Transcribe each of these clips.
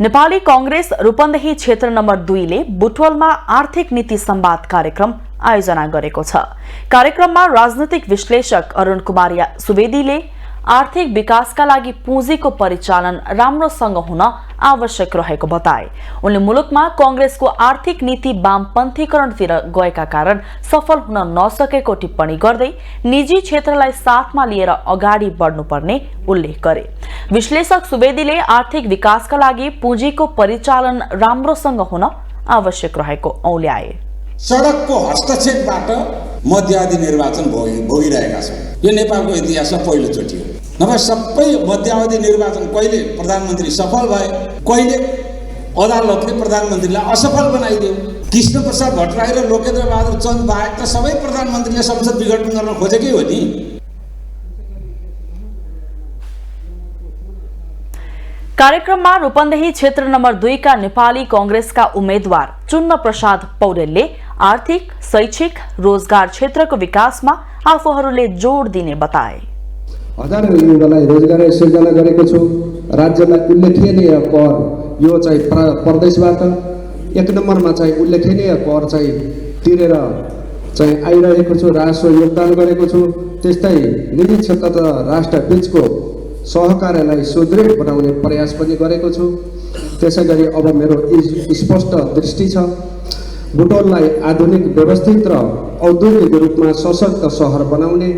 नेपाली कांग्रेस रूपन्देही क्षेत्र नम्बर 2 ले बुटवलमा आर्थिक नीति संवाद कार्यक्रम आयोजना गरेको छ। कार्यक्रममा राजनीतिक विश्लेषक अरुण कुमार सुवेदीले आर्थिक विकासका लागि पुँजीको परिचालन राम्रोसँग हुन आवश्यक रहेको बताए। उनले मुलुकमा कांग्रेसको आर्थिक नीति वामपन्थीकरणतिर गएका कारण सफल हुन नसकेको टिप्पणी गर्दै निजी क्षेत्रलाई साथमा लिएर अगाडि बढ्नुपर्ने उल्लेख गरे। विश्लेषक सुवेदीले आर्थिक विकासका लागि पुँजीको परिचालन राम्रोसँग हुन आवश्यक रहेको औल्याए। सडकको हस्तक्षेपबाट मध्यावधि निर्वाचन भोगिरहेका छौँ। यो नेपालको इतिहासमा पहिलोचोटि हो। नभए सबै मध्यावधि निर्वाचन कहिले प्रधानमन्त्री सफल भए, कहिले अदालतले प्रधानमन्त्रीलाई असफल बनाइदियो। कृष्ण प्रसाद भट्टराई र लोकेन्द्र बहादुर चन्द बाहेक त सबै प्रधानमन्त्रीले संसद विघटन गर्न खोजेकै हो नि। कार्यक्रममा रूपन्देही क्षेत्र नम्बर 2 का नेपाली कांग्रेसका उम्मेद्वार चुन्न प्रसाद पौडेलले आर्थिक, शैक्षिक, रोजगार क्षेत्रको विकासमा आफूहरूले जोड दिने बताए। हजारौं युवालाई रोजगार सृजना गरेको छु। राज्यलाई उल्लेखनीय कर यो चाहिँ प्रदेशबाट 1 नम्बरमा चाहिँ उल्लेखनीय कर चाहिँ तिरेर चाहिँ आइरहेको छु। राष्ट्र योगदान गरेको छु। त्यस्तै निजी क्षेत्र र राष्ट्र बीचको सहकार्यलाई सुदृढ बनाउने प्रयास पनि गरेको छु। त्यसैगरी अब मेरो स्पष्ट दृष्टि छ बुटवललाई आधुनिक, व्यवस्थित र औद्योगिक रूपमा सशक्त शहर बनाउने।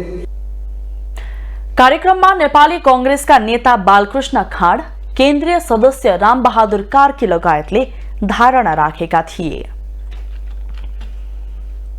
कार्यक्रममा नेपाली कांग्रेसका नेता बालकृष्ण खाँड, केन्द्रीय सदस्य रामबहादुर कार्की लगायतले धारणा राखेका थिए।